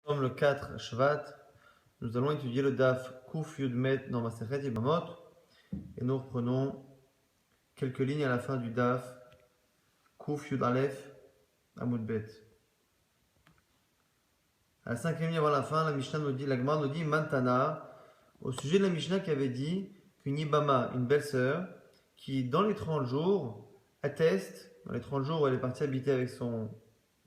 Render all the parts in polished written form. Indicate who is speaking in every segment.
Speaker 1: Comme le 4 Shvat, nous allons étudier le Daf Kuf Yudmet dans Masechet Yebamot et nous reprenons quelques lignes à la fin du Daf Kuf Yud Aleph Amud Bet. À la cinquième ligne avant la fin, la Mishnah nous dit, la Gemara nous dit Mantana au sujet de la Mishnah qui avait dit qu'une Ibama, une belle-sœur, qui dans les 30 jours atteste, dans les 30 jours où elle est partie habiter avec son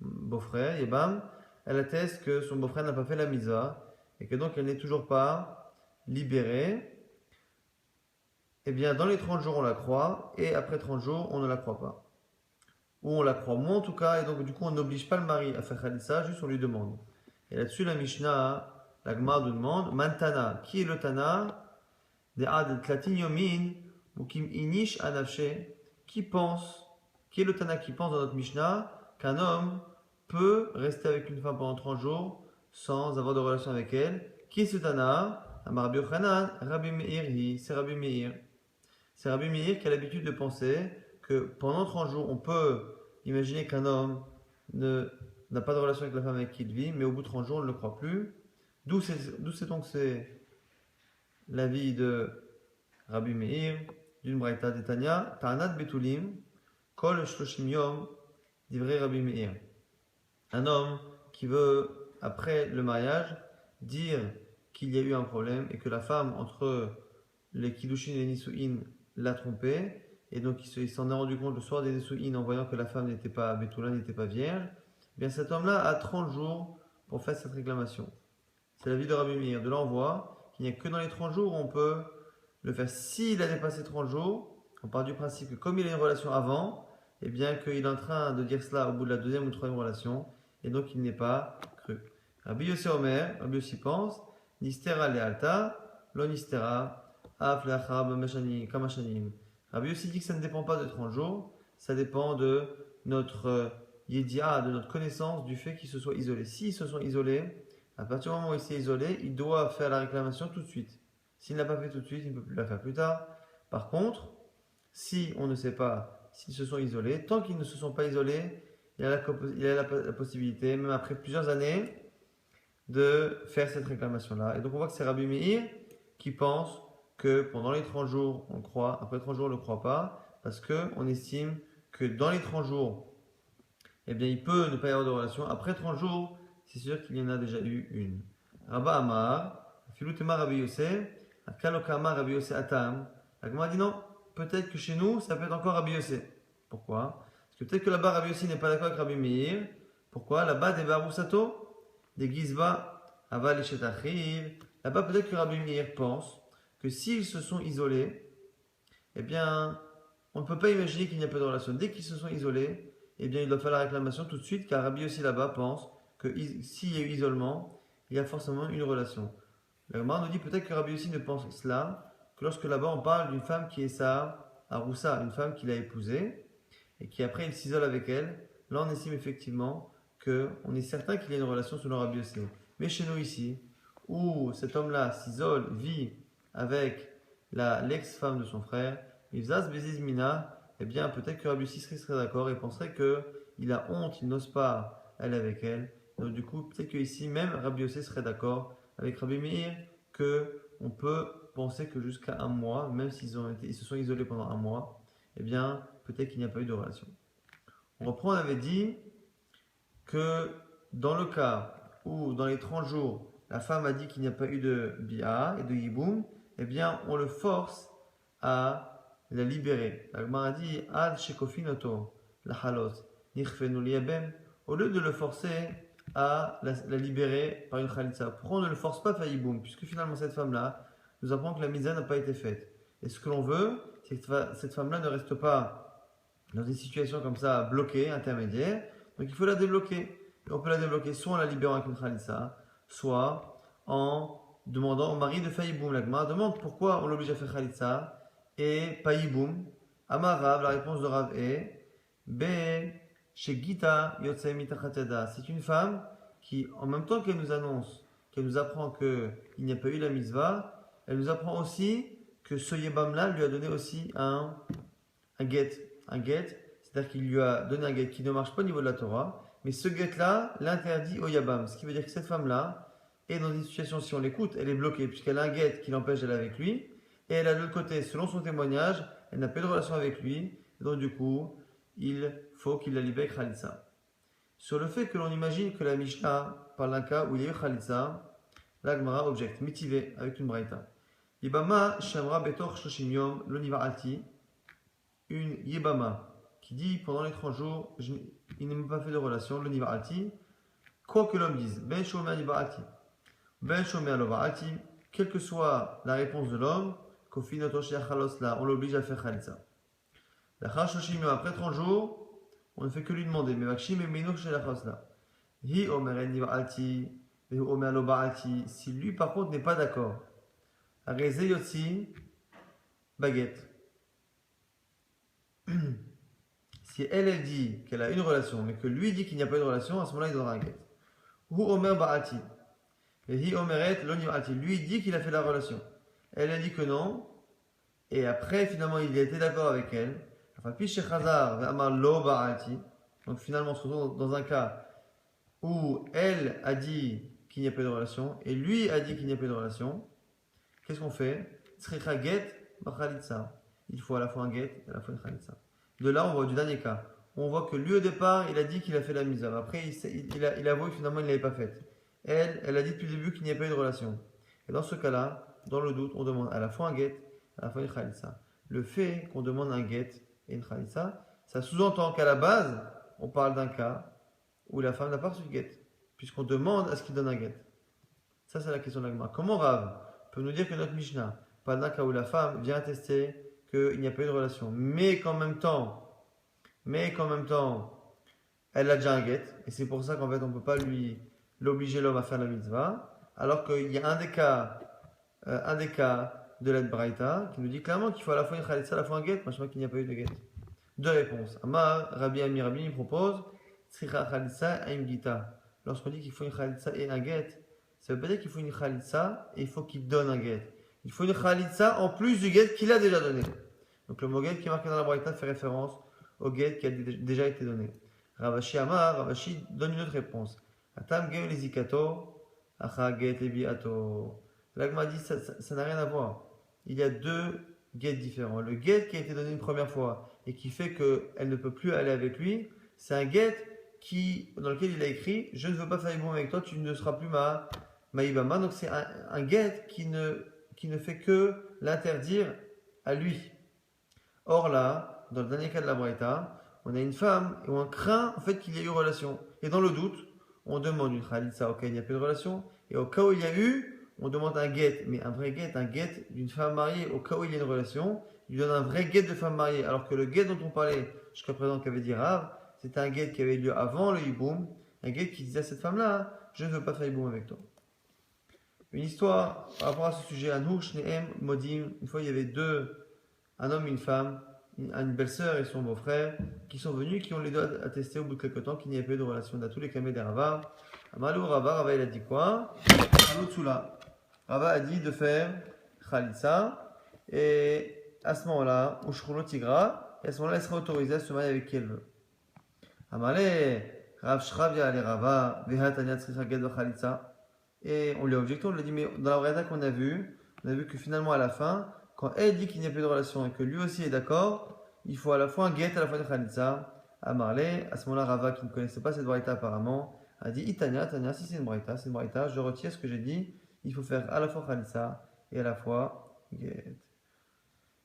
Speaker 1: beau-frère Yebam, elle atteste que son beau-frère n'a pas fait la misa et que donc elle n'est toujours pas libérée. Eh bien, dans les 30 jours, on la croit et après 30 jours, on ne la croit pas. Ou on la croit moins en tout cas, et donc du coup, on n'oblige pas le mari à faire Khalissa, juste on lui demande. Et là-dessus, la Mishnah, la Gemara nous demande Mantana, qui est le Tana des Ad Tlatin Yomin ou Kim Inish Anafshe, qui pense, qui est le Tana qui pense dans notre Mishnah qu'un homme peut rester avec une femme pendant 30 jours sans avoir de relation avec elle. Qui est ce Tana? Amar Rabbi Yochanan, Rabbi Meir, c'est Rabbi Meir. C'est Rabbi Meir qui a l'habitude de penser que pendant 30 jours, on peut imaginer qu'un homme n'a pas de relation avec la femme avec qui il vit, mais au bout de 30 jours, on ne le croit plus. D'où c'est donc l'avis de Rabbi Meir, d'une braïta d'Etania, Ta'anat Betulim, Kol Shloshim Yom, divrei Rabbi Meir. Un homme qui veut, après le mariage, dire qu'il y a eu un problème et que la femme, entre les Kiddushin et les Nisuin, l'a trompé, et donc il s'en est rendu compte le soir des Nisuin en voyant que la femme n'était pas Betula, n'était pas vierge, eh bien cet homme-là a 30 jours pour faire cette réclamation. C'est l'avis de Rabbi Meir. De là, on voit qu'il n'y a que dans les 30 jours où on peut le faire. S'il a dépassé 30 jours, on part du principe que comme il a une relation avant, eh bien qu'il est en train de dire cela au bout de la deuxième ou troisième relation, et donc il n'est pas cru. Rabbi Yossi Omer, Rabbi Yossi pense, Nistera lealta, lo nistera, af leachar kamashanim. Rabbi Yossi dit que ça ne dépend pas de 30 jours, ça dépend de notre yedia, de notre connaissance du fait qu'ils se soient isolés. S'ils se sont isolés, à partir du moment où il s'est isolé, il doit faire la réclamation tout de suite. S'il ne l'a pas fait tout de suite, il ne peut plus la faire plus tard. Par contre, si on ne sait pas s'ils se sont isolés, tant qu'ils ne se sont pas isolés, il a la possibilité, même après plusieurs années, de faire cette réclamation-là. Et donc on voit que c'est Rabbi Meir qui pense que pendant les 30 jours, on croit, après 30 jours, on ne le croit pas, parce qu'on estime que dans les 30 jours, eh bien, il peut ne pas y avoir de relation. Après 30 jours, c'est sûr qu'il y en a déjà eu une. Rabba Amar, Filutema Rabbi Yosef, Kalokama Rabbi Yosef Atam. La Gemara dit non, peut-être que chez nous, ça peut être encore Rabbi Yosef. Pourquoi? Parce que peut-être que là-bas, Rabbi Yossi n'est pas d'accord avec Rabbi Meir. Pourquoi? Là-bas, des Baroussato, des Gizba, Aval et Shetachiv. Là-bas, peut-être que Rabbi Meir pense que s'ils se sont isolés, eh bien, on ne peut pas imaginer qu'il n'y a pas de relation. Dès qu'ils se sont isolés, eh bien, il doit faire la réclamation tout de suite, car Rabbi Yossi là-bas pense que s'il y a eu isolement, il y a forcément une relation. La Gemara nous dit peut-être que Rabbi Yossi ne pense cela que lorsque là-bas on parle d'une femme qui est sa Aroussa, une femme qu'il a épousée, et qui après il s'isole avec elle. Là on estime effectivement qu'on est certain qu'il y a une relation selon Rabbi Yossi. Mais chez nous ici, où cet homme-là s'isole, vit avec l'ex-femme de son frère, Izaz Bezizmina, eh bien peut-être que Rabbi Yossi serait d'accord et penserait qu'il a honte, il n'ose pas aller avec elle. Donc du coup, peut-être qu'ici même Rabbi Yossi serait d'accord avec Rabbi Meir qu'on peut penser que jusqu'à un mois, même s'ils se sont isolés pendant un mois, eh bien peut-être qu'il n'y a pas eu de relation. On reprend, on avait dit que dans le cas où dans les 30 jours, la femme a dit qu'il n'y a pas eu de bi'a et de yiboum, eh bien on le force à la libérer. La Gemara a dit ad shekofinoto la halos nichfenu liyabem. Au lieu de le forcer à la libérer par une khalitsa, pourquoi on ne le force pas à faire yiboum? Puisque finalement cette femme-là nous apprend que la misa n'a pas été faite. Et ce que l'on veut, c'est que cette femme-là ne reste pas dans une situation comme ça bloquée, intermédiaire. Donc il faut la débloquer. Et on peut la débloquer soit en la libérant avec une khalitsa, soit en demandant au mari de faire yiboum. La Gemara demande pourquoi on l'oblige à faire khalitsa et pas yiboum. Amar Rav, la réponse de Rav est B. Chez Gita Yotzei Mitachat Yada. C'est une femme qui, en même temps qu'elle nous annonce, qu'elle nous apprend qu'il n'y a pas eu la mitzvah, elle nous apprend aussi que ce Yebam-là lui a donné aussi un get. Un get, c'est-à-dire qu'il lui a donné un get qui ne marche pas au niveau de la Torah, Mais ce guet-là l'interdit au Yabam. Ce qui veut dire que cette femme-là est dans une situation, si on l'écoute, elle est bloquée, puisqu'elle a un guet qui l'empêche d'aller avec lui. Et elle a de l'autre côté, selon son témoignage, elle n'a pas de relation avec lui. Et donc, du coup, il faut qu'il la libère Khalitsa. Sur le fait que l'on imagine que la Mishnah parle d'un cas où il y a eu Khalitsa, la Gemara objecte, mitivé, avec une braïta. Yibama shamra betor shoshim yom lo niva alti. Une Yibama qui dit pendant les 30 jours, il ne m'a pas fait de relation, le niva alti. Quoi que l'homme dise, ben shomer niva alti, ben shomer lova alti, quelle que soit la réponse de l'homme, kofi notoshi achalos la, on l'oblige à faire Khalitsa. La chashoshim yom après 30 jours, on ne fait que lui demander, mais vakshim et menoch chez la chasla. Hi omer niva alti, et omer lova alti, si lui par contre n'est pas d'accord. Areze yotzi baguette. Si elle dit qu'elle a une relation, mais que lui dit qu'il n'y a pas de relation, à ce moment-là, il donnera un guet. Hu omer ba'ati. Et hi omeret lo ni'ati. Lui dit qu'il a fait la relation. Elle a dit que non. Et après, finalement, il a été d'accord avec elle. Donc finalement, on se retrouve dans un cas où elle a dit qu'il n'y a pas de relation et lui a dit qu'il n'y a pas de relation. Qu'est-ce qu'on fait? Il faut à la fois un get et à la fois une khalitsa. De là, on voit du dernier cas. On voit que lui, au départ, il a dit qu'il a fait la misère. Après, il a avoué que finalement, il ne l'avait pas faite. Elle a dit depuis le début qu'il n'y a pas eu de relation. Et dans ce cas-là, dans le doute, on demande à la fois un get, à la fois une khalitsa. Le fait qu'on demande un get et une khalitsa, ça sous-entend qu'à la base, on parle d'un cas où la femme n'a pas reçu de get, puisqu'on demande à ce qu'il donne un get. Ça, c'est la question de la Gemara. Comment Rav peut nous dire que notre Mishnah parle d'un cas où la femme vient attester qu'il n'y a pas eu de relation, mais qu'en même temps, elle a déjà un get, et c'est pour ça qu'en fait on ne peut pas l'obliger l'homme à faire la mitzvah, alors qu'il y a un des cas de l'aide Braïta qui nous dit clairement qu'il faut à la fois une khalitsa, à la fois un get, machin qu'il n'y a pas eu de get. Deux réponses. Amar, Rabbi Rabbi propose Tzricha khalitsa aim gita. Lorsqu'on dit qu'il faut une khalitsa et un get, ça veut pas dire qu'il faut une khalitsa et il faut qu'il donne un get. Il faut une khalitsa en plus du get qu'il a déjà donné. Donc le mot get qui est marqué dans la Braïta fait référence au get qui a déjà été donné. Ravashi Amar, Ravashi donne une autre réponse. Atam gem lezikato, acha get lebiato. L'agma dit ça n'a rien à voir. Il y a deux get différents. Le get qui a été donné une première fois et qui fait qu'elle ne peut plus aller avec lui, c'est un get dans lequel il a écrit je ne veux pas faire bon avec toi, tu ne seras plus ma ibama. Donc c'est un get qui ne fait que l'interdire à lui. Or là, dans le dernier cas de la Braïta, on a une femme et on craint en fait qu'il y ait eu relation. Et dans le doute, on demande une khalitsa auquel il n'y a pas de relation. Et au cas où il y a eu, on demande un get, mais un vrai get, un get d'une femme mariée. Au cas où il y a une relation, il donne un vrai get de femme mariée. Alors que le get dont on parlait jusqu'à présent, qu'avait dit Rav, c'était un get qui avait lieu avant le hiboum. Un get qui disait à cette femme-là, je ne veux pas faire hiboum avec toi. Une histoire par rapport à ce sujet, Anouch, Shneem, Modim. Une fois, il y avait un homme et une femme, une belle-sœur et son beau-frère, qui sont venus, qui ont les deux attesté au bout de quelques temps qu'il n'y avait pas eu de relation. On a tous les camés des Rava. Amalou Rava, il a dit quoi? Tsula. Rava a dit de faire Khalitsa, et à ce moment-là, Ushrulo Tigra, et à ce moment-là, elle sera autorisée à se marier avec qui elle veut. Amalé, Rav Shravia, les Rava, Vehatanya Tzricha Ged Khalitsa. Et on lui a objecté, on lui a dit, mais dans la vraie qu'on a vu que finalement à la fin, quand elle dit qu'il n'y a plus de relation et que lui aussi est d'accord, il faut à la fois un get, à la fois une khalitsa. À Marley, à ce moment-là, Rava, qui ne connaissait pas cette braïta apparemment, a dit Tanya, si c'est une braïta, je retire ce que j'ai dit, il faut faire à la fois khalitsa et à la fois get.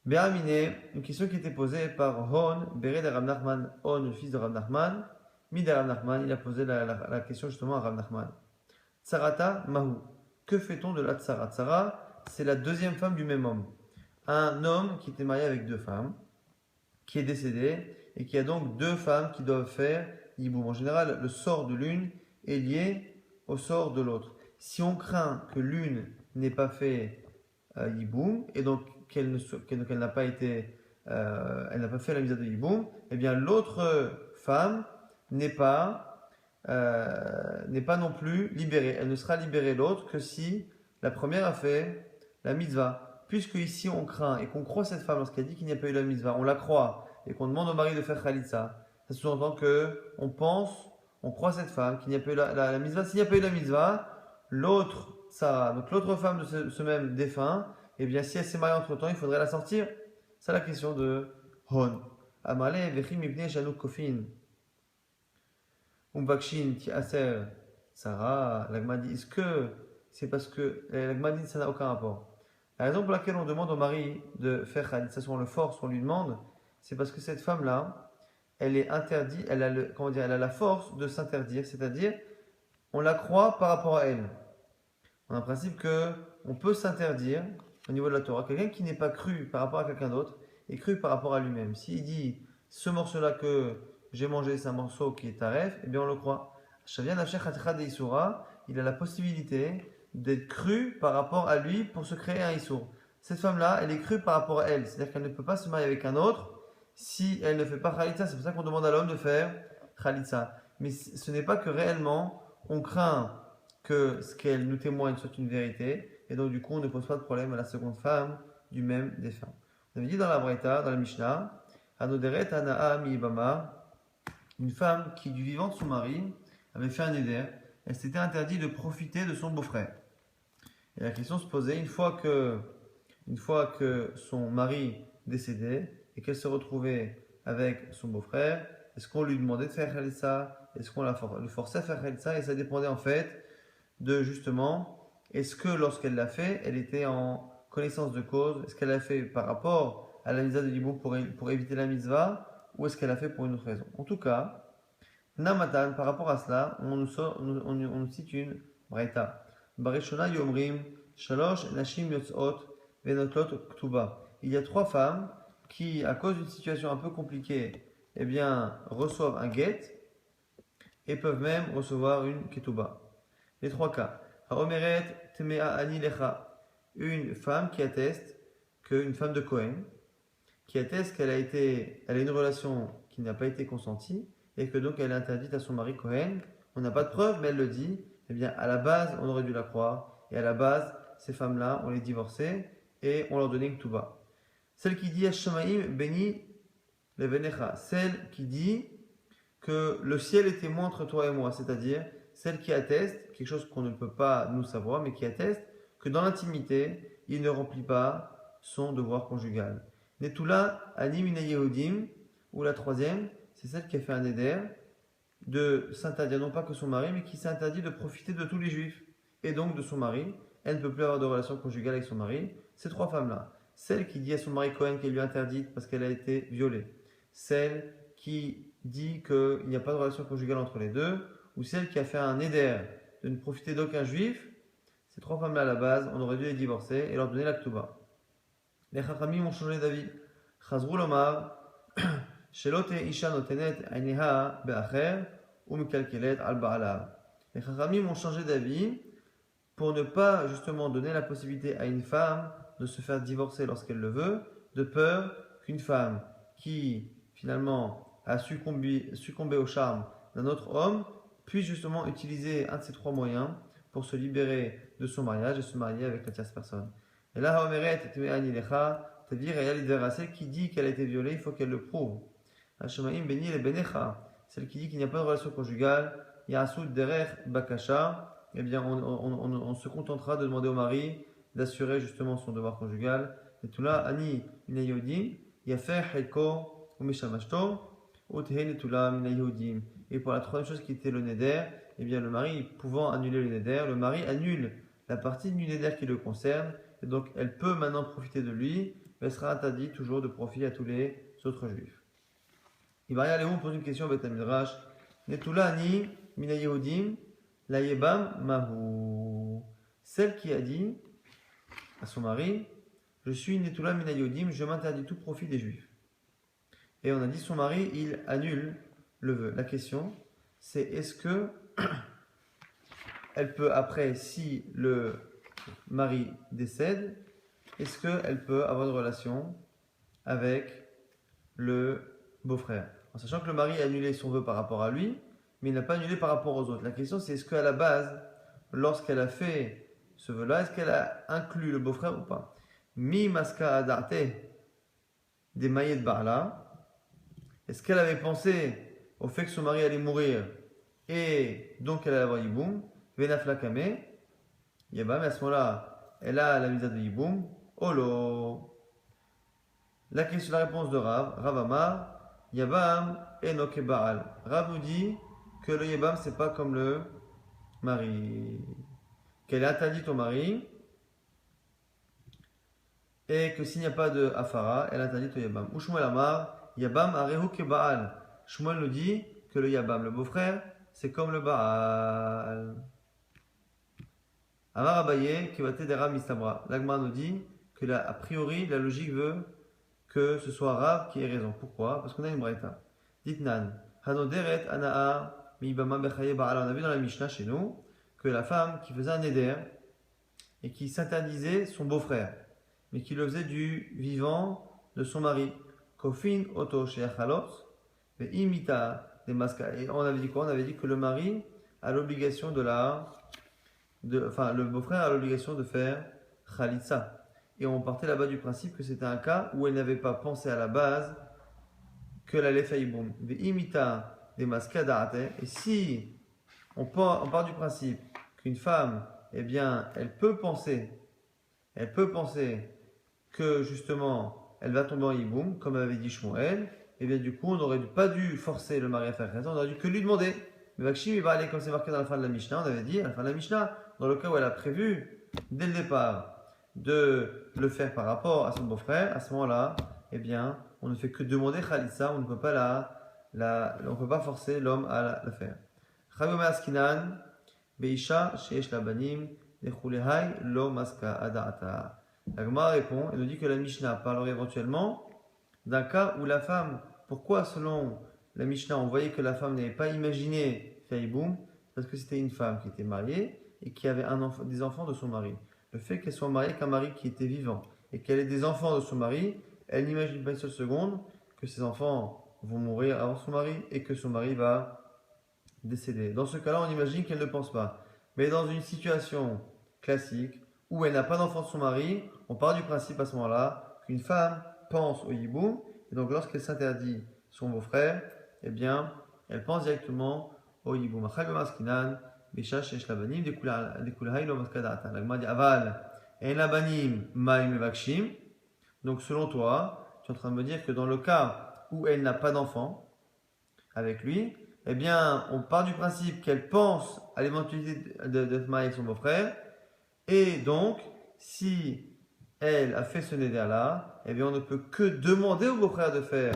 Speaker 1: Béamine, une question qui était posée par Hon, Béré de Rav Nachman, Hon, le fils de Rav Nachman, Mid de Rav Nachman, il a posé la question justement à Rav Nachman. Tsarata Mahu. Que fait-on de la Tsara? Tsara, c'est la deuxième femme du même homme. Un homme qui était marié avec deux femmes, qui est décédé, et qui a donc deux femmes qui doivent faire Yiboum. En général, le sort de l'une est lié au sort de l'autre. Si on craint que l'une n'ait pas fait Yiboum, et donc qu'elle n'a pas été, elle n'a pas fait la mise de Yiboum, eh bien l'autre femme n'est pas non plus libérée. Elle ne sera libérée l'autre que si la première a fait la mitzvah. Puisque ici on craint et qu'on croit cette femme lorsqu'elle dit qu'il n'y a pas eu la mitzvah, on la croit et qu'on demande au mari de faire khalitsa, ça sous-entend que on on croit cette femme qu'il n'y a pas eu la mitzvah. S'il n'y a pas eu la mitzvah, l'autre Sarah, donc l'autre femme de ce même défunt, eh bien si elle s'est mariée entre temps, il faudrait la sortir. C'est la question de Hon. Amale vechim ibne shanouk kofin. Umbakshin ti aser Sarah. L'agma dit, est-ce que c'est parce que l'agma dit ça n'a aucun rapport. La raison pour laquelle on demande au mari de faire khalitsa, on le force, on lui demande, c'est parce que cette femme-là, elle est interdite, elle a elle a la force de s'interdire, c'est-à-dire, on la croit par rapport à elle. On a un principe que on peut s'interdire au niveau de la Torah. Quelqu'un qui n'est pas cru par rapport à quelqu'un d'autre est cru par rapport à lui-même. S'il dit ce morceau-là que j'ai mangé, c'est un morceau qui est taref, eh bien on le croit. Il a la possibilité d'être cru par rapport à lui pour se créer un issour. Cette femme-là, elle est crue par rapport à elle. C'est-à-dire qu'elle ne peut pas se marier avec un autre si elle ne fait pas khalitsa. C'est pour ça qu'on demande à l'homme de faire khalitsa. Mais ce n'est pas que réellement on craint que ce qu'elle nous témoigne soit une vérité, et donc du coup on ne pose pas de problème à la seconde femme du même défunt. On avait dit dans la Braïta, dans la Mishnah, Anoderet Anaa Mi Ibama, une femme qui du vivant de son mari avait fait un éder, elle s'était interdit de profiter de son beau-frère. Et la question se posait, une fois que son mari décédait et qu'elle se retrouvait avec son beau-frère, est-ce qu'on lui demandait de faire khalitsa? Est-ce qu'on le forçait à faire khalitsa? Et ça dépendait en fait de justement, est-ce que lorsqu'elle l'a fait, elle était en connaissance de cause? Est-ce qu'elle l'a fait par rapport à la mitzvah de Yiboum pour éviter la mitzvah, ou est-ce qu'elle l'a fait pour une autre raison? En tout cas, Namatan, par rapport à cela, on nous cite une braïta. Barishona yomrim, shalosh nashim yotzot, venotlot ktuba. Il y a 3 femmes qui, à cause d'une situation un peu compliquée, eh bien, reçoivent un get et peuvent même recevoir une ketuba. Les 3 cas. Haomeret temea ani lecha. Une femme qui atteste qu'une femme de Cohen, qui atteste qu'elle a une relation qui n'a pas été consentie et que donc elle est interdite à son mari Cohen. On n'a pas de preuve, mais elle le dit. Eh bien, à la base, on aurait dû la croire. Et à la base, ces femmes-là, on les divorçait et on leur donnait une tuba. Celle qui dit Hashemaim béni levenecha. Celle qui dit que le ciel est témoin entre toi et moi, c'est-à-dire celle qui atteste, quelque chose qu'on ne peut pas nous savoir, mais qui atteste que dans l'intimité, il ne remplit pas son devoir conjugal. Netula anim ina yehudim, ou la troisième, c'est celle qui a fait un éder de s'interdire, non pas que son mari, mais qui s'interdit de profiter de tous les juifs, et donc de son mari. Elle ne peut plus avoir de relation conjugale avec son mari. Ces 3 femmes-là, celle qui dit à son mari Cohen qu'elle lui est interdite parce qu'elle a été violée, celle qui dit qu'il n'y a pas de relation conjugale entre les deux, ou celle qui a fait un éder de ne profiter d'aucun juif, ces 3 femmes-là à la base, on aurait dû les divorcer et leur donner la ktuba. Les chachamim ont changé d'avis. Chazrou lomar, shelote isha notenet aineha be'acher, ou mikalkelet al ba'ala. Les chachamim ont changé d'avis pour ne pas justement donner la possibilité à une femme de se faire divorcer lorsqu'elle le veut, de peur qu'une femme qui finalement a succombé au charme d'un autre homme puisse justement utiliser un de ces 3 moyens pour se libérer de son mariage et se marier avec la tierce personne. Et là, Haomeret Temeani Lecha, c'est-à-dire celle qui dit qu'elle a été violée, il faut qu'elle le prouve. Hashemaim Beni le Benecha, celle qui dit qu'il n'y a pas de relation conjugale, Yasud Derech Bakasha, eh bien on se contentera de demander au mari d'assurer justement son devoir conjugal. Et tout là, Ani Minayodim, Yafer Heiko Umeshamashto, Otehen Tula Minayodim. Et pour la troisième chose qui était le neder, eh bien le mari pouvant annuler le neder, le mari annule la partie du neder qui le concerne, et donc elle peut maintenant profiter de lui, mais elle sera interdite toujours de profiter à tous les autres juifs. Ibaria Léon pose une question à Beth Midrash. Netula Ani Minayodim, la Yebam Mahu. Celle qui a dit à son mari, je suis Netula Minayodim, je m'interdis tout profit des juifs. Et on a dit son mari, il annule le vœu. La question, c'est est-ce que elle peut après, si le mari décède, est-ce qu'elle peut avoir une relation avec le beau-frère? En sachant que le mari a annulé son vœu par rapport à lui, mais il n'a pas annulé par rapport aux autres. La question, c'est est-ce qu'à la base, lorsqu'elle a fait ce vœu-là, est-ce qu'elle a inclus le beau-frère ou pas? Mi maska adarte des maillets de Barla. Est-ce qu'elle avait pensé au fait que son mari allait mourir et donc elle a avoir Yiboum, Venafla Kame, Yabam, et à ce moment-là, elle a la visa de Yiboum, Olo. La réponse de Rav Amar, Yabam Enoke Baal. Rav nous dit que le Yabam, c'est pas comme le mari, qu'elle est interdite au mari, et que s'il n'y a pas de Afara, elle est interdite au Yabam. Ou Shmuel Amar, Yabam Arehu Ke Baal. Shmuel nous dit que le Yabam, le beau-frère, c'est comme le Baal. Amar Abaye, Kevate Dera Mistabra. L'Agmar nous dit que a priori, la logique veut que ce soit Rav qui ait raison. Pourquoi? Parce qu'on a une braïta. Ditnan, Hanoderet Anaa Mibama Bechaye Baal. On a vu dans la Mishnah chez nous que la femme qui faisait un éder et qui s'interdisait son beau-frère, mais qui le faisait du vivant de son mari. Kofin Oto Sheachalot, mais imita des masca. Et on avait dit quoi? On avait dit que le mari a l'obligation enfin, le beau-frère a l'obligation de faire Khalitsa. Et on partait là-bas du principe que c'était un cas où elle n'avait pas pensé à la base qu'elle allait faire Yiboum. Imita des mascadate. Et si on part du principe qu'une femme, eh bien, elle peut penser que justement, elle va tomber en Yiboum, comme avait dit Shmuel, et bien du coup, on n'aurait pas dû forcer le mari à faire Khalitsa, on aurait dû que lui demander. Mais Vakshim, il va aller, comme c'est marqué dans la fin de la Mishnah, on avait dit, à la fin de la Mishnah, dans le cas où elle a prévu, dès le départ, de le faire par rapport à son beau-frère, à ce moment-là, eh bien, on ne fait que demander Khalitsa, on ne peut pas forcer l'homme à la faire. Chavome askinan, beisha sheesh labanim, nechulehai lo maska ada'ata. La Gemara répond et nous dit que la Mishnah parlerait éventuellement d'un cas où la femme, pourquoi selon la Mishnah on voyait que la femme n'avait pas imaginé faire Yiboum, parce que c'était une femme qui était mariée et qui avait des enfants de son mari. Le fait qu'elle soit mariée avec un mari qui était vivant et qu'elle ait des enfants de son mari, elle n'imagine pas une seule seconde que ses enfants vont mourir avant son mari et que son mari va décéder. Dans ce cas-là, on imagine qu'elle ne pense pas. Mais dans une situation classique où elle n'a pas d'enfant de son mari, on part du principe à ce moment-là qu'une femme pense au Yiboum et donc lorsqu'elle s'interdit son beau-frère, eh bien, elle pense directement au Yiboum. Bisha shesh labanim dekulahai lo maskadata. La Gemara dit aval en labanim maim mevakshim. Donc selon toi, tu es en train de me dire que dans le cas où elle n'a pas d'enfant avec lui, eh bien on part du principe qu'elle pense à l'éventualité d'être mariée avec son beau-frère. Et donc, si elle a fait ce neder-là, eh bien on ne peut que demander au beau-frère de faire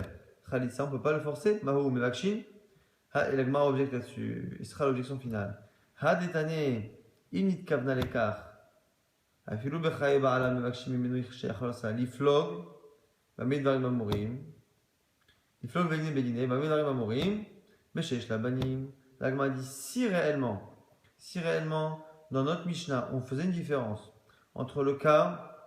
Speaker 1: Khalitsa, on ne peut pas le forcer. Mahou mevakshim. Et la Gemara objecte là-dessus. Il sera l'objection finale. Hadetane imit kavna lekar. Afilu bechaye ba'ala mevakshim imenu yichshechol sa liflog bamid varim amorim. Liflog vegine bedine bamid varim amorim. Meshesh labanim. La Gemara dit si réellement, dans notre Mishnah, on faisait une différence entre le cas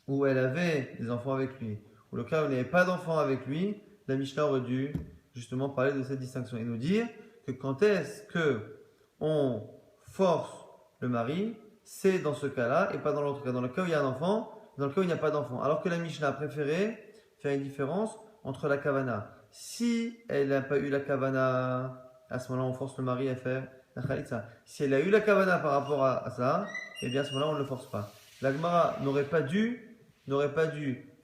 Speaker 1: où elle avait des enfants avec lui ou le cas où elle n'avait pas d'enfants avec lui, la Mishnah aurait dû justement parler de cette distinction et nous dire que quand est-ce que on force le mari, c'est dans ce cas-là et pas dans l'autre cas. Dans le cas où il y a un enfant, dans le cas où il n'y a pas d'enfant. Alors que la Mishnah a préféré faire une différence entre la kavana. Si elle n'a pas eu la kavana, à ce moment-là, on force le mari à faire la khalitsa. Si elle a eu la kavana par rapport à ça, eh bien à ce moment-là, on ne le force pas. La Gemara n'aurait pas dû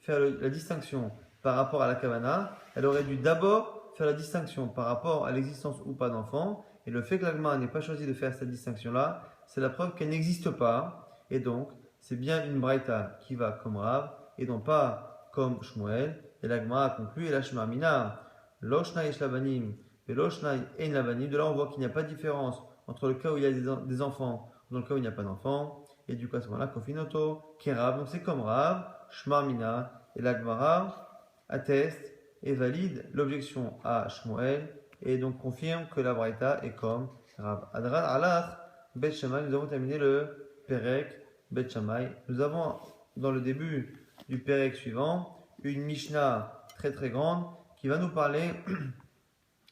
Speaker 1: faire la distinction par rapport à la kavana. Elle aurait dû d'abord faire la distinction par rapport à l'existence ou pas d'enfant. Et le fait que la Gemara n'ait pas choisi de faire cette distinction-là, c'est la preuve qu'elle n'existe pas. Et donc, c'est bien une braïta qui va comme Rav et non pas comme Shmuel. Et la Gemara a conclu, et la Shema Mina, Loshnai Shlabanim, et Loshnai En Labanim. De là, on voit qu'il n'y a pas de différence entre le cas où il y a des enfants ou dans le cas où il n'y a pas d'enfants. Et du coup, à ce moment-là, Kofinoto, Kerav. Donc, c'est comme Rav, Shema Mina. Et la Gemara atteste et valide l'objection à Shmuel. Et donc confirme que la Braïta est comme Rav. Adran Alach, Bet Shammai, nous avons terminé le Perek Bet Shammai. Nous avons dans le début du Perek suivant une Mishnah très très grande qui va nous parler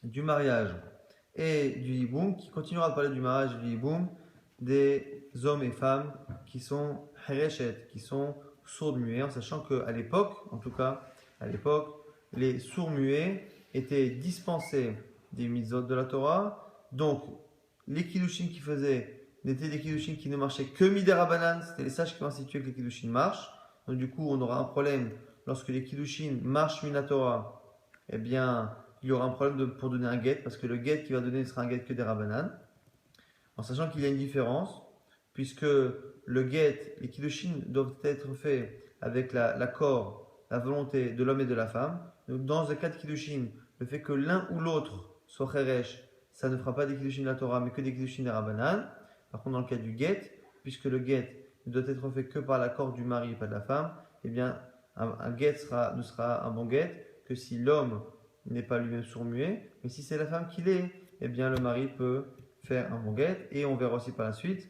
Speaker 1: du mariage et du Yiboum, qui continuera de parler du mariage et du Yiboum des hommes et femmes qui sont Hereshet, qui sont sourds-muets, en sachant qu'à l'époque, en tout cas à l'époque, les sourds-muets étaient dispensés des mitzvot de la Torah, donc les kiddushin qu'ils faisaient n'étaient des kiddushin qui ne marchaient que midera c'était les sages qui ont institué que les kiddushin marchent. Donc du coup, on aura un problème lorsque les kiddushin marchent minatora, eh bien, il y aura un problème pour donner un get, parce que le get qui va donner sera un get que des rabanan. En sachant qu'il y a une différence, puisque le get, les kiddushin doivent être faits avec l'accord, la volonté de l'homme et de la femme. Donc dans le cas de kiddushin, le fait que l'un ou l'autre soit cheresh, ça ne fera pas des kiddushin de la Torah, mais que des kiddushin de rabanan. Par contre, dans le cas du get, puisque le get ne doit être fait que par l'accord du mari et pas de la femme, eh bien, un get ne sera un bon get que si l'homme n'est pas lui-même sourd-muet, mais si c'est la femme qui l'est, eh bien, le mari peut faire un bon get. Et on verra aussi par la suite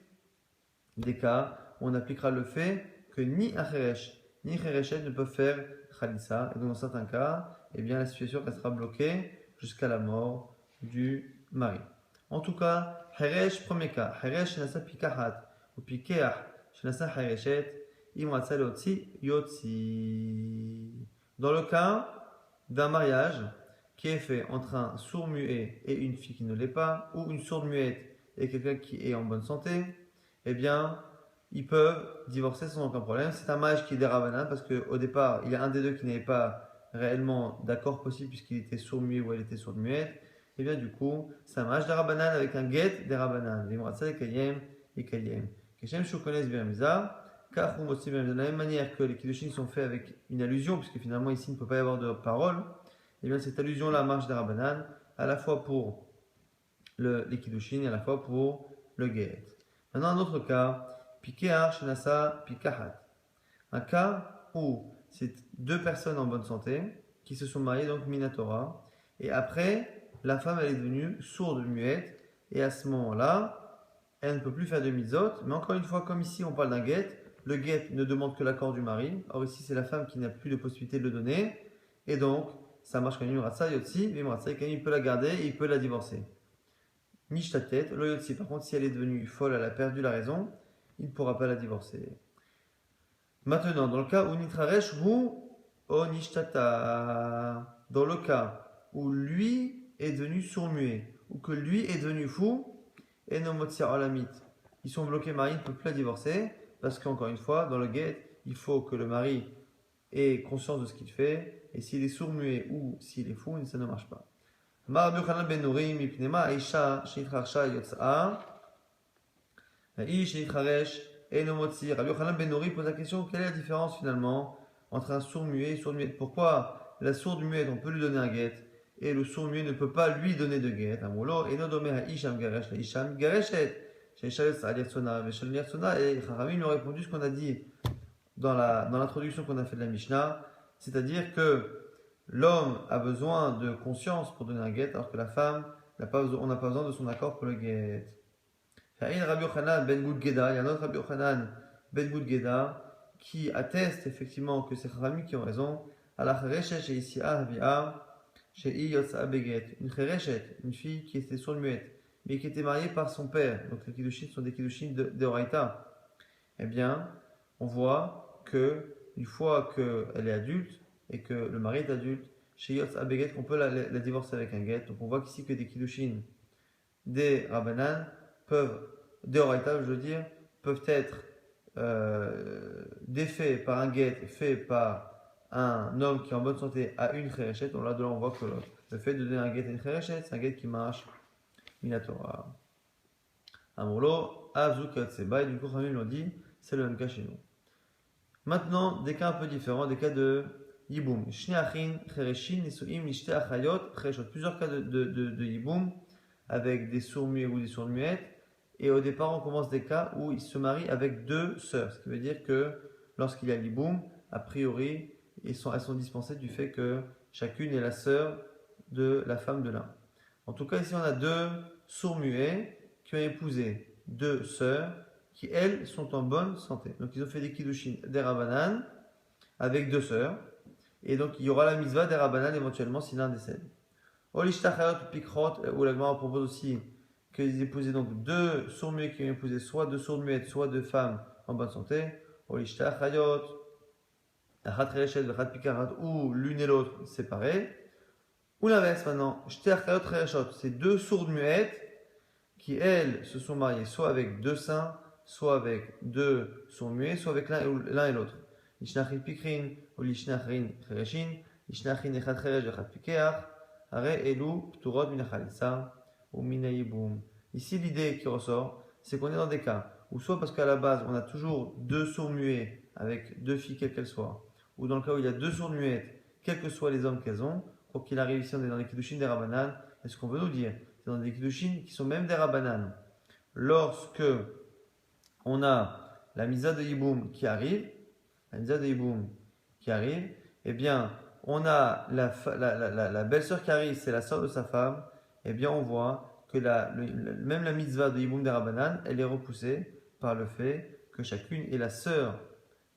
Speaker 1: des cas où on appliquera le fait que ni un cheresh ni chereshet ne peuvent faire khalissa. Et donc, dans certains cas, eh bien, la situation restera bloquée jusqu'à la mort du mari. En tout cas, cheresh, premier cas, cheresh shenasa pikahat ou pikeach shenasa chereshet imratsa leotzi yotzi. Dans le cas d'un mariage qui est fait entre un sourd-muet et une fille qui ne l'est pas, ou une sourde-muette et quelqu'un qui est en bonne santé, eh bien, ils peuvent divorcer sans aucun problème. C'est un mariage qui est des rabanan parce qu'au départ, il y a un des deux qui n'avait pas réellement d'accord possible puisqu'il était sourd-muet ou elle était sourde-muette. Et bien, du coup, c'est un mariage des rabanan avec un get des rabanan. Vimratsa et kayem et kayem. Keshem shukones biramiza. De la même manière que les kiddushin sont faits avec une allusion, puisque finalement ici il ne peut pas y avoir de parole, et bien cette allusion-là marche des rabanan, à la fois pour les kiddushin et à la fois pour le get. Maintenant un autre cas, pikear shenasa pikahat. Un cas où c'est deux personnes en bonne santé qui se sont mariées, donc minatora, et après la femme elle est devenue sourde, muette, et à ce moment-là, elle ne peut plus faire de mitzot, mais encore une fois, comme ici on parle d'un get, le get ne demande que l'accord du mari. Or ici, c'est la femme qui n'a plus de possibilité de le donner. Et donc, ça marche quand Imratsa, Yotzi. Imratsa, il peut la garder et il peut la divorcer. Nishtatet, lo Yotzi. Par contre, si elle est devenue folle, elle a perdu la raison, il ne pourra pas la divorcer. Maintenant, dans le cas où Nitraresh ou Onishtata, dans le cas où lui est devenu sourd-muet, ou que lui est devenu fou, et Nomotzia Olamit, ils sont bloqués, mari ne peut plus la divorcer. Parce qu'encore une fois, dans le get, il faut que le mari ait conscience de ce qu'il fait. Et s'il est sourd-muet ou s'il est fou, ça ne marche pas. Rabbi Yochanan ben Nuri, mipnema aisha shenitcharsha yotza, ha'ish shenitcharesh eno motzi. Rabbi Yochanan ben Nuri pose la question, quelle est la différence finalement entre un sourd-muet et sourd-muette? Pourquoi la sourde-muette, on peut lui donner un get et le sourd-muet ne peut pas lui donner de get? Amolo, eno dome ha'ish amgaresh la isham gareshet. Et Haramim lui ont répondu ce qu'on a dit dans l'introduction qu'on a fait de la Mishnah, c'est-à-dire que l'homme a besoin de conscience pour donner un get, alors que la femme, on n'a pas besoin de son accord pour le get. Il y a un autre Rabbi Yochanan ben Gudgeda qui atteste effectivement que c'est Haramim qui ont raison. Une chereshet, une fille qui était sourde-muette, mais qui était mariée par son père, donc les kiddushin sont des kiddushin de Horaïta, eh bien, on voit que une fois qu'elle est adulte et que le mari est adulte, chez Yotz Abeget, qu'on peut la divorcer avec un get. Donc on voit qu'ici que des kiddushin des Rabbanan des Horaïta, je veux dire, peuvent être défaits par un get fait par un homme qui est en bonne santé à une chereshet. Donc là, on voit que le fait de donner un get à une chereshet, c'est un get qui marche. Minatora. Amorlo, Azuk Seba, et du coup, Khamim l'ont dit, c'est le même cas chez nous. Maintenant, des cas un peu différents, des cas de Yiboum. Shneachin, Chereshin, Nisuim, Nishte Achayot, Cheshot. Plusieurs cas de Yiboum, avec des sourds-muets ou des sourdes-muettes. Et au départ, on commence des cas où ils se marient avec deux sœurs. Ce qui veut dire que lorsqu'il y a Yiboum, a priori, elles sont dispensées du fait que chacune est la sœur de la femme de l'un. En tout cas, ici, on a deux sourds-muets qui ont épousé deux sœurs qui, elles, sont en bonne santé. Donc, ils ont fait des kiddushin des Rabbanan avec deux sœurs. Et donc, il y aura la mitzvah des Rabbanan éventuellement si l'un décède. Olishtachayot ou Pikrot, où la Gemara propose aussi qu'ils épousaient donc deux sourds-muets qui ont épousé soit deux sourdes-muettes, soit deux femmes en bonne santé. Olishtachayot, Achat Chereshet, Achat Pikarat, ou l'une et l'autre séparées. Ou l'inverse maintenant, c'est deux sourdes-muettes qui elles se sont mariées soit avec deux saints, soit avec deux sourds-muets, soit avec l'un et l'autre. Lishnachin pikrin ou lishnachin chereshin, lishnachin echad cheresh echad pikeach, hare elu pturot min hachalitza ou min hayiboum. Ici, l'idée qui ressort, c'est qu'on est dans des cas où soit parce qu'à la base, on a toujours deux sourds-muets avec deux filles quelles qu'elles soient, ou dans le cas où il y a deux sourdes-muettes, quels que soient les hommes qu'elles ont, quoi qu'il arrive ici, on est dans les kiddushin des Rabbanan, et ce qu'on veut nous dire, c'est dans des kiddushin qui sont même des Rabbanan. Lorsque on a la misa de Yiboum qui arrive, eh bien, on a la belle-sœur qui arrive, c'est la sœur de sa femme, eh bien, on voit que même la mitzvah de Yiboum des Rabbanan, elle est repoussée par le fait que chacune est la sœur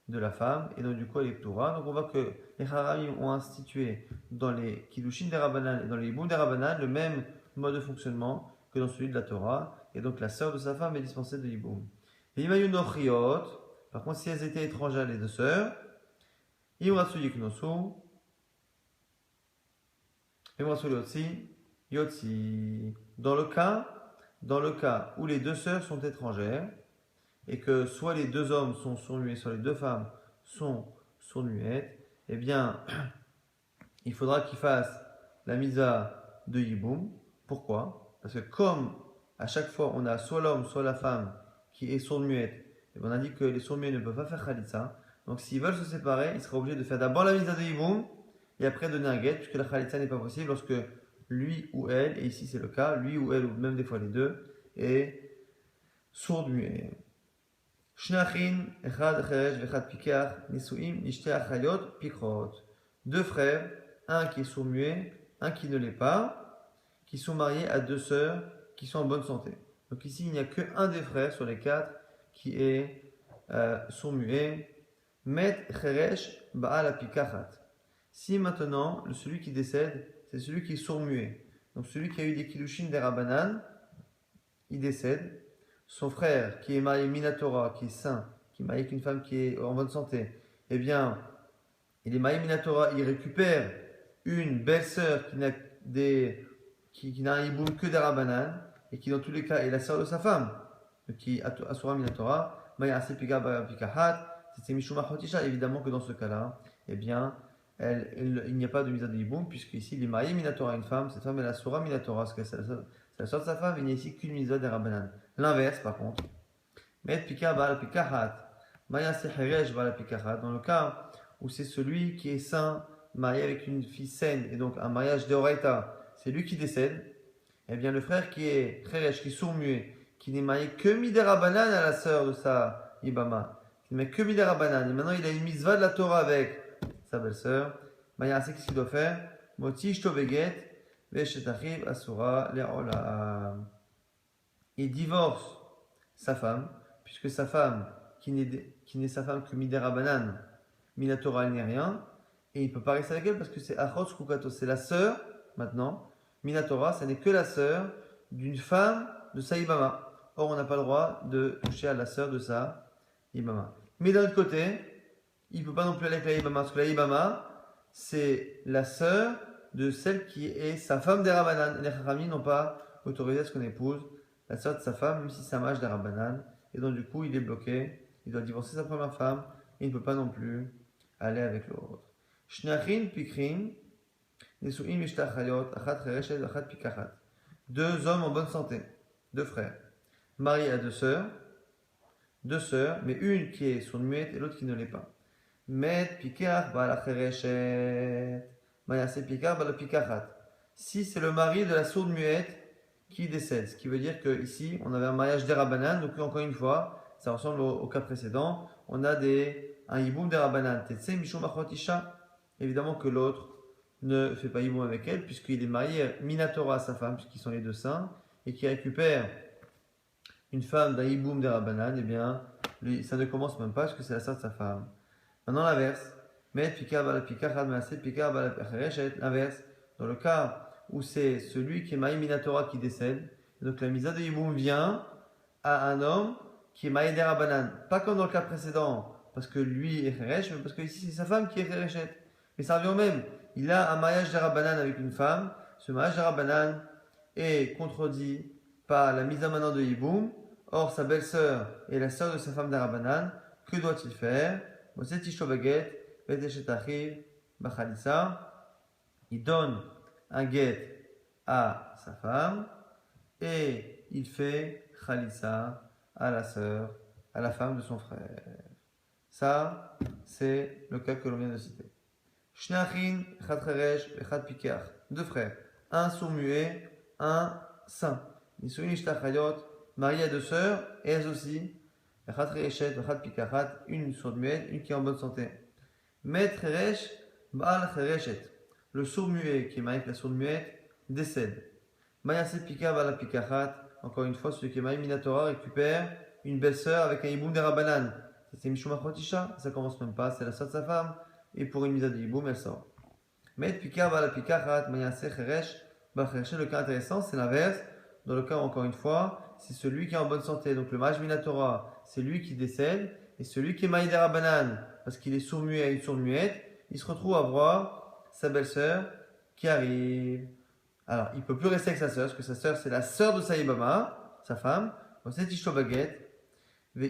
Speaker 1: de la femme, et donc du coup elle est Ptoura. Donc on voit que les Haramim ont institué dans les Kiddushin des Rabbanan et dans les Yiboum des Rabbanan le même mode de fonctionnement que dans celui de la Torah, et donc la sœur de sa femme est dispensée de Yiboum. Les Imayun Nochriot, par contre si elles étaient étrangères les deux sœurs, Imratsu Yiknosu, Imratsu Yotsi. Dans le cas où les deux sœurs sont étrangères, et que soit les deux hommes sont sourds-muets, soit les deux femmes sont sourdes-muettes, eh bien, il faudra qu'ils fassent la misa de Yiboum. Pourquoi? Parce que comme à chaque fois on a soit l'homme, soit la femme qui est sourde-muette, et on a dit que les sourds-muets ne peuvent pas faire Khalitsa. Donc s'ils veulent se séparer, ils seraient obligés de faire d'abord la misa de Yiboum et après donner un guet, puisque la Khalitsa n'est pas possible lorsque lui ou elle, et ici c'est le cas, lui ou elle, ou même des fois les deux, est sourde-muet. Shnachin, echad cheresh vechad pikeach, nisuim, nishte achayot, pikrot. Deux frères, un qui est sourd-muet, un qui ne l'est pas, qui sont mariés à deux sœurs qui sont en bonne santé. Donc ici, il n'y a qu'un des frères sur les quatre qui est sourd-muet. Met cheresh baal apikachat. Si maintenant, celui qui décède, c'est celui qui est sourd-muet, donc celui qui a eu des kiddushin des Rabbanan, il décède. Son frère qui est marié Minatora, qui est saint, qui est marié avec une femme qui est en bonne santé, eh bien, il est marié Minatora, il récupère une belle-sœur qui n'a un hiboum que des Rabbanan, et qui dans tous les cas est la sœur de sa femme, qui Asura Minatora, Maya Asepiga Pikahat, c'est Mishuma Chotisha, évidemment que dans ce cas-là, eh bien, il n'y a pas de misa de hiboum, puisque ici il est marié Minatora à une femme, cette femme est la Asura Minatora, parce que c'est la sœur de sa femme, il n'y a ici qu'une misa des Rabbanan. L'inverse, par contre, dans le cas où c'est celui qui est saint, marié avec une fille saine, et donc un mariage d'Oraita, c'est lui qui décède, eh bien le frère qui est Cheresh, qui est sourd-muet, qui n'est marié que Midera Banan à la sœur de sa Ibama, qui n'est marié que Midera Banan, et maintenant il a une mitzvah de la Torah avec sa belle-sœur, Maya sait qu'est-ce qu'il doit faire? Moti Shtoveget, Veshetachib Asura Le'olam. Il divorce sa femme, puisque sa femme, qui n'est sa femme que Midera Banan, Minatora, elle n'est rien, et il ne peut pas rester avec elle parce que c'est Achos Kukato, c'est la sœur, maintenant, Minatora, ça n'est que la sœur d'une femme de sa Ibama. Or, on n'a pas le droit de toucher à la sœur de sa Ibama. Mais d'un autre côté, il ne peut pas non plus aller avec la Ibama, parce que la Ibama, c'est la sœur de celle qui est sa femme des Rabbanan. Les Chachamim n'ont pas autorisé à ce qu'on épouse la sœur de sa femme, même si c'est un mage des Rabbanan. Et donc, du coup, il est bloqué. Il doit divorcer sa première femme. Et il ne peut pas non plus aller avec l'autre. Shnachin pikrin, nesuim ishtachayot, achat chereshet, achat pikachat. Deux hommes en bonne santé, deux frères, mariés à deux sœurs, mais une qui est sourde-muette et l'autre qui ne l'est pas. Met pikach bala chereshet, mayase pikach bala pikachat. Si c'est le mari de la sourde-muette qui décède, ce qui veut dire qu'ici, on avait un mariage des Rabbanan, donc encore une fois, ça ressemble au cas précédent, on a un hiboum des Rabbanan, Tetse Mishum Achotisha, évidemment que l'autre ne fait pas hiboum avec elle, puisqu'il est marié Minatora à sa femme, puisqu'ils sont les deux saints, et qui récupère une femme d'un hiboum des Rabbanan, eh bien, ça ne commence même pas, parce que c'est la sœur de sa femme. Maintenant l'inverse, Met Pika Bala Pika Chad Maaseh Pika Bala Pechereshet, l'inverse, dans le cas où c'est celui qui est marié Minatora qui décède, donc la misa de hiboum vient à un homme qui est marié des Rabbanan, pas comme dans le cas précédent, parce que lui est Cheresh, mais parce que ici c'est sa femme qui est Chereshet. Mais ça revient au même. Il a un mariage des Rabbanan avec une femme. Ce mariage des Rabbanan est contredit par la mise à maintenant de Yiboum. Or, sa belle-sœur est la sœur de sa femme d'Arabanan. Que doit-il faire? Il donne un guet à sa femme et il fait Khalissa à la sœur, à la femme de son frère. Ça, c'est le cas que l'on vient de citer. Shnachin, Chad Cheresh et Chad Pikach. Deux frères. Un sourd-muet, un saint. Nisuin Ishtachayot, marié à deux sœurs, et elles aussi. Chad Chereshet et Chad Pikachat, une sourde-muette, une qui est en bonne santé. Met Cheresh, Baal Chereshet. Le sourd-muet qui est marié avec la sourde-muette décède. Mayase Pika Baal Pikachat. Encore une fois, celui qui est marié Minatora récupère une belle-sœur avec un Yiboum d'Erabanan. C'est Mishuma Khotisha, ça commence même pas, c'est la sœur de sa femme. Et pour une mise à Yiboum, elle sort. Mais Pika Bala Pikachat, Mayase Cheresh, le cas intéressant, c'est l'inverse. Dans le cas, encore une fois, c'est celui qui est en bonne santé. Donc le mariage Minatora, c'est lui qui décède. Et celui qui est marié d'Erabanan, parce qu'il est sourd-muet à une sourde-muette, il se retrouve à voir sa belle-sœur qui arrive. Alors, il ne peut plus rester avec sa sœur, parce que sa sœur, c'est la sœur de Saïbama, sa femme. C'est Ishto Baguette. Et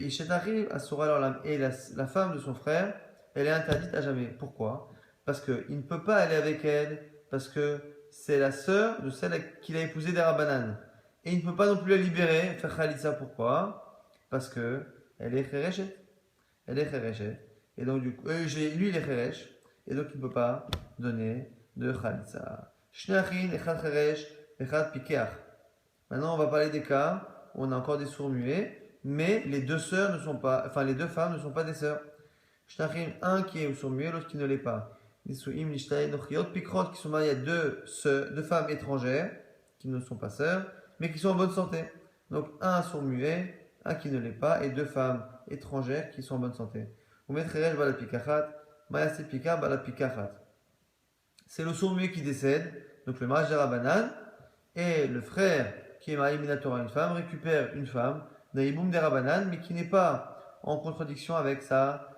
Speaker 1: la femme de son frère, elle est interdite à jamais. Pourquoi? Parce qu'il ne peut pas aller avec elle, parce que c'est la sœur de celle qu'il a épousée d'Arabanan. Et il ne peut pas non plus la libérer, faire Khalitsa. Pourquoi? Parce que elle est Khereshet. Elle est Khereshet. Et donc, du coup, lui, il est Kheresh. Et donc, il ne peut pas donner de Khalitsa. Shnachin, Echad Kheresh, Echad Pikeach. Maintenant, on va parler des cas où on a encore des sourds-muets. Mais les deux sœurs ne sont pas, enfin les deux femmes ne sont pas des sœurs. Shnachim, un qui est sourd-muet, l'autre qui ne l'est pas. Nisuim, Nishtaï, Nochiot, Pikrot, qui sont mariés à deux femmes étrangères, qui ne sont pas sœurs, mais qui sont en bonne santé. Donc un sourd-muet, un qui ne l'est pas, et deux femmes étrangères qui sont en bonne santé. C'est le sourd-muet qui décède, donc le mariage d'Arabanan, et le frère qui est marié Minatora à une femme récupère une femme d'un Yiboum d'Erabanan, mais qui n'est pas en contradiction avec sa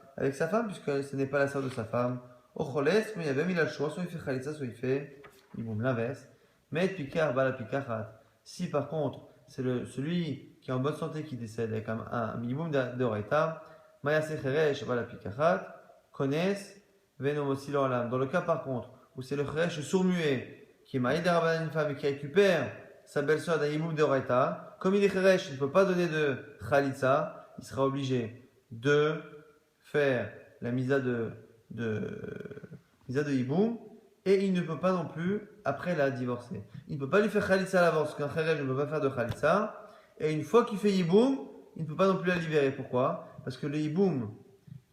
Speaker 1: femme, puisque ce n'est pas la sœur de sa femme. Ocholes, mais il y avait mis le choix, soit il fait Khalitsa, soit il fait Yiboum, l'inverse. Mais Pikar, Bala Pikachat. Si par contre, c'est celui qui est en bonne santé qui décède avec un Yiboum d'Oreita, Mayase Cheresh, Bala Pikachat, connaissent Venomosilo Alam. Dans le cas par contre, où c'est le Cheresh sourd-muet, qui est marié d'Erabanan une femme et qui récupère sa belle-sœur d'un Yiboum d'Oreita, comme il est Kheresh, il ne peut pas donner de Khalitsa, il sera obligé de faire la misa de Yiboum et il ne peut pas non plus après la divorcer. Il ne peut pas lui faire Khalitsa à l'avance, parce qu'un Kheresh ne peut pas faire de Khalitsa. Et une fois qu'il fait Yiboum, il ne peut pas non plus la libérer. Pourquoi? Parce que le Yiboum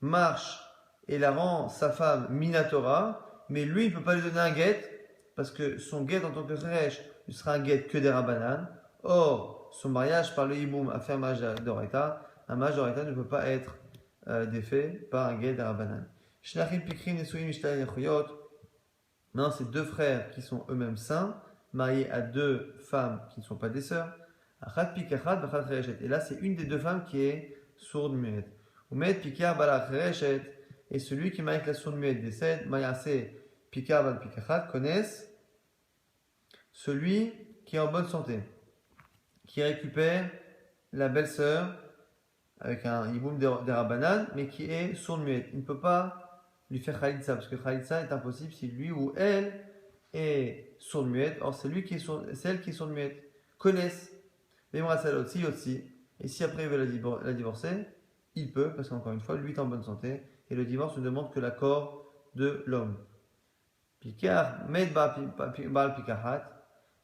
Speaker 1: marche et la rend sa femme Minatora, mais lui il ne peut pas lui donner un guet, parce que son guet en tant que Kheresh ne sera un guet que des Rabanan. Or, son mariage par le Yiboum a fait un mariage d'Oreita. Un mariage d'Oreita ne peut pas être défait par un guet d'Arabanan. Shnachim Pikrim Nesuim Ishtaï Nechuyot. Maintenant, c'est deux frères qui sont eux-mêmes saints, mariés à deux femmes qui ne sont pas des sœurs. Achat Pikachat Bachat Chereshet. Et là, c'est une des deux femmes qui est sourde-muette. Umet Pikar Bala Chereshet. Et celui qui est marié avec la sourde-muette décède. Mayase Pikar Bala Pikachat connaissent celui qui est en bonne santé, qui récupère la belle-sœur avec un Yiboum d'Erabanan, mais qui est sourde-muette. Il ne peut pas lui faire Khalitsa, parce que Khalitsa est impossible si lui ou elle est sourde-muette. Or, c'est elle qui est sourde-muette. Connaissent. Et si après il veut la divorcer, il peut, parce qu'encore une fois, lui est en bonne santé, et le divorce ne demande que l'accord de l'homme. Pikar, Med Baal Pikahat.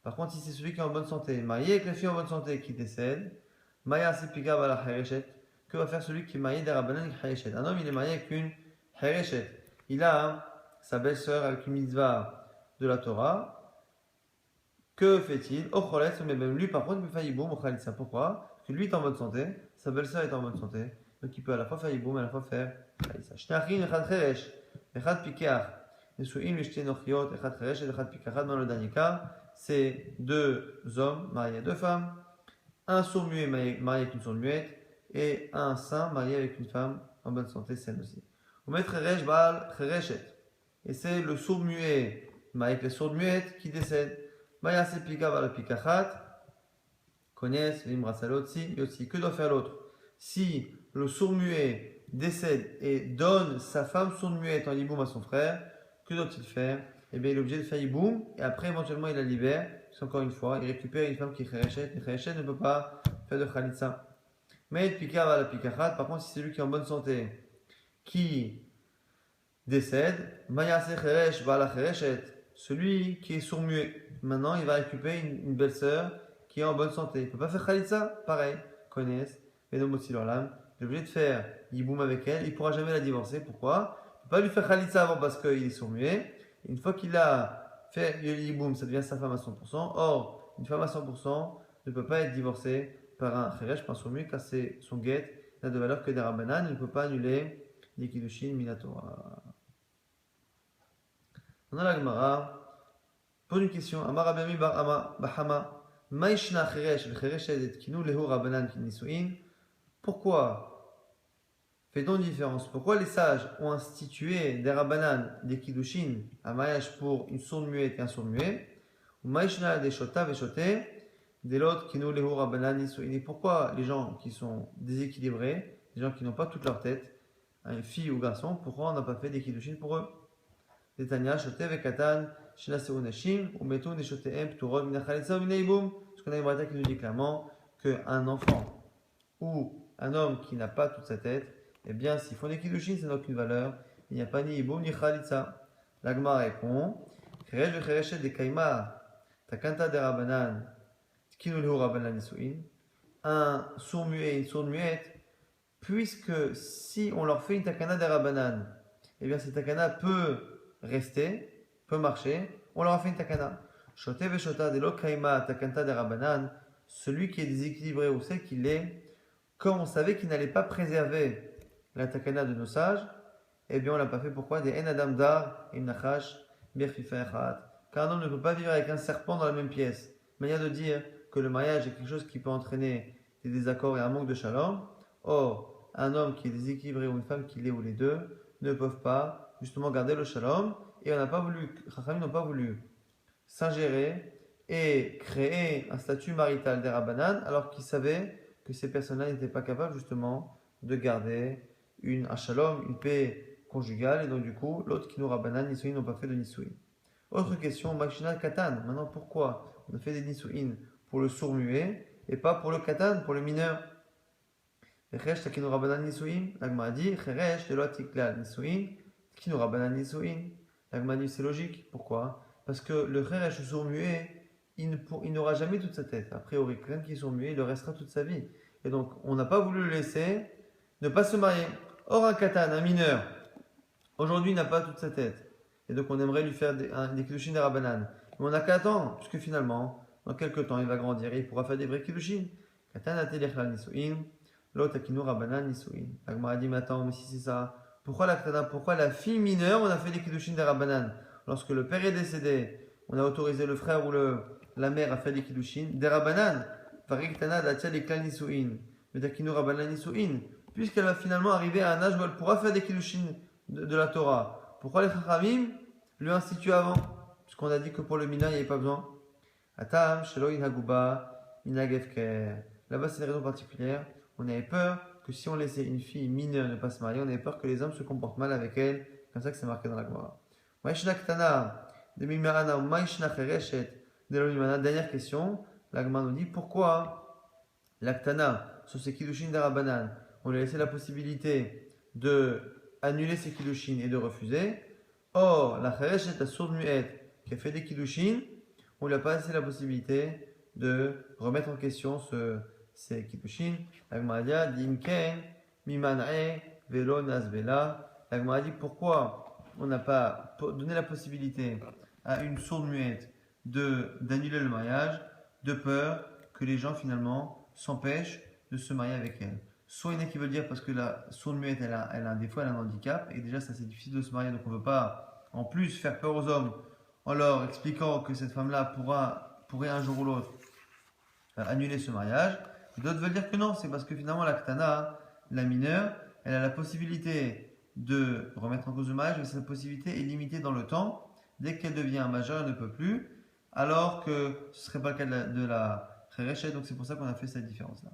Speaker 1: Par contre, si c'est celui qui est en bonne santé, marié avec la fille en bonne santé qui décède, Maya Sepika Bala Hareshet, que va faire celui qui est marié d'Arabanan avec Hareshet? Un homme, il est marié avec une Hareshet. Il a sa belle-sœur avec une mitzvah de la Torah. Que fait-il? Ocholet, mais même lui, par contre, il peut faire Yiboum ou Khalitsa. Pourquoi? Parce que lui est en bonne santé, sa belle-sœur est en bonne santé, donc il peut à la fois faire Yiboum et à la fois faire Khalitsa. Shnachin, Echad Cheresh, Echad Pikeach, Nesuim, Lishte Nochiot, Echad Cheresh, Echad Pikeach. Dans le dernier cas, c'est deux hommes mariés à deux femmes, un sourd-muet marié avec une sourde-muette et un saint marié avec une femme en bonne santé, saine aussi. Et c'est le sourd-muet marié avec les sourdes-muettes qui décède. Connaissent, Vimrasalot, si, Yotsi. Que doit faire l'autre? Si le sourd-muet décède et donne sa femme sourde-muette en hiboum à son frère, que doit-il faire? Eh bien, il est obligé de faire hiboum et après, éventuellement, il la libère. Parce qu'encore une fois, il récupère une femme qui est khereshet. Et khereshet ne peut pas faire de khalitsa. Mais pika va la pikachat. Par contre, si c'est lui qui est en bonne santé, qui décède, mayase kheresh va la khereshet. Celui qui est sourd-muet. Maintenant, il va récupérer une belle-sœur qui est en bonne santé. Il ne peut pas faire khalitsa. Pareil. Connaissent. Et donc, aussi leur lame. Il est obligé de faire yiboum avec elle. Il ne pourra jamais la divorcer. Pourquoi? Il ne peut pas lui faire khalitsa avant parce qu'il est sourd-muet. Une fois qu'il a fait yiboum, ça devient sa femme à 100%. Or, une femme à 100% ne peut pas être divorcée par un kheresh, par un sourd-muet, car c'est son guet n'a de valeur que des rabbanan. Il ne peut pas annuler les kiddushin minatora. On a la Gemara. Pose une question. Amar Rabbi bar Ama Bahama. Maishna kheresh v'kheresh edet kinu lehu rabbanan kinisuin. Pourquoi fait-on une différence? Pourquoi les sages ont institué des rabbanan, des kiddushin, un mariage pour une sourde muette et un sourd muet, ou maishna des shota veshoté, des l'autre kinu lehu rabbanan nisuin? Et pourquoi les gens qui sont déséquilibrés, les gens qui n'ont pas toute leur tête, une fille ou garçon, pourquoi on n'a pas fait des kiddushin pour eux? Des tanya shoté vekatan shenaseu nashim ou metun des shotéem pturot minachalitza ou minaiboum. Parce qu'on a une brata qui nous dit clairement qu'un enfant ou un homme qui n'a pas toute sa tête, eh bien, s'ils font des kiddushin, ça n'a aucune valeur. Il n'y a pas ni hiboum ni khalitza. L'agma répond Kheresh v'chereshet de kaima takanta de rabanan tkinu lehu rabanan nisuin. Un sourd-muet et une sourde-muette, puisque si on leur fait une takana de rabanan, eh bien, cette takana peut rester, peut marcher. On leur a fait une takana. Shote v'shota de lo kaima takanta de rabanan. Celui qui est déséquilibré ou celle qui l'est, comme on savait qu'il n'allait pas préserver la takana de nos sages, eh bien on l'a pas fait. Pourquoi? Des en adam dar im nachash birfifa echat. Car un homme ne peut pas vivre avec un serpent dans la même pièce. Manière de dire que le mariage est quelque chose qui peut entraîner des désaccords et un manque de shalom. Or, un homme qui est déséquilibré ou une femme qui l'est ou les deux ne peuvent pas justement garder le shalom. Et on n'a pas voulu, Chachamim n'ont pas voulu s'ingérer et créer un statut marital des rabbanan alors qu'ils savaient que ces personnes-là n'étaient pas capables justement de garder un shalom, une paix conjugale, et donc du coup, l'autre qui nous rabbanan, nisuin, n'ont pas fait de nisuin. Autre question, machinal katan. Maintenant, pourquoi on a fait des nisuin pour le sourd muet et pas pour le katan, pour le mineur? Cheresh takinu rabbanan nisuin. L'agma a dit, cheresh de l'otiklal nisuin, takinu rabbanan nisuin. L'agma dit, c'est logique. Pourquoi? Parce que le cheresh, le sourd muet, il n'aura jamais toute sa tête. A priori, quelqu'un qui est sourd muet, il le restera toute sa vie. Et donc, on n'a pas voulu le laisser ne pas se marier. Or, un katan, un mineur, aujourd'hui, n'a pas toute sa tête. Et donc, on aimerait lui faire des kiddushin des rabbanan. Mais on n'a qu'à attendre, puisque finalement, dans quelques temps, il va grandir et il pourra faire des vrais kiddushin. Katan atelechlal nisuin, l'autre akinu rabbanan nisuin. L'agma a dit, mais attends, mais si c'est ça, pourquoi la fille mineure, on a fait des kiddushin des rabbanan? Lorsque le père est décédé, on a autorisé le frère ou la mère à faire des kiddushin des rabbanan. Puisqu'elle va finalement arriver à un âge où elle pourra faire des kiddushin de la Torah. Pourquoi les chachamim lui instituent avant? Puisqu'on a dit que pour le mineur, il n'y avait pas besoin. Atam, shelo inhaguba, inagefker. Là-bas, c'est une raison particulière. On avait peur que si on laissait une fille mineure ne pas se marier, on avait peur que les hommes se comportent mal avec elle. C'est comme ça que c'est marqué dans la Gemara. Dernière question. La Gemara nous dit pourquoi l'Aktana, sur ces kiddushin d'Arabanan, on lui a laissé la possibilité de annuler ses kiddushin et de refuser. Or, la Chereshet, la sourde muette, qui a fait des kiddushin, on ne lui a pas laissé la possibilité de remettre en question ces kiddushin. La Gemara dit Dimken, Miman'e, Velo Nazvela. La Gemara dit pourquoi on n'a pas donné la possibilité à une sourde muette d'annuler le mariage, de peur que les gens finalement s'empêchent de se marier avec elle. Soit il y en a qui veulent dire parce que la sourde muette elle a un défaut, elle a un handicap et déjà ça c'est difficile de se marier, donc on ne veut pas en plus faire peur aux hommes en leur expliquant que cette femme-là pourrait un jour ou l'autre annuler ce mariage. D'autres veulent dire que non, c'est parce que finalement la ktana, la mineure, elle a la possibilité de remettre en cause le mariage, mais cette possibilité est limitée dans le temps. Dès qu'elle devient majeure, elle ne peut plus. Alors que ce ne serait pas le cas de la Chereshet, donc c'est pour ça qu'on a fait cette différence-là.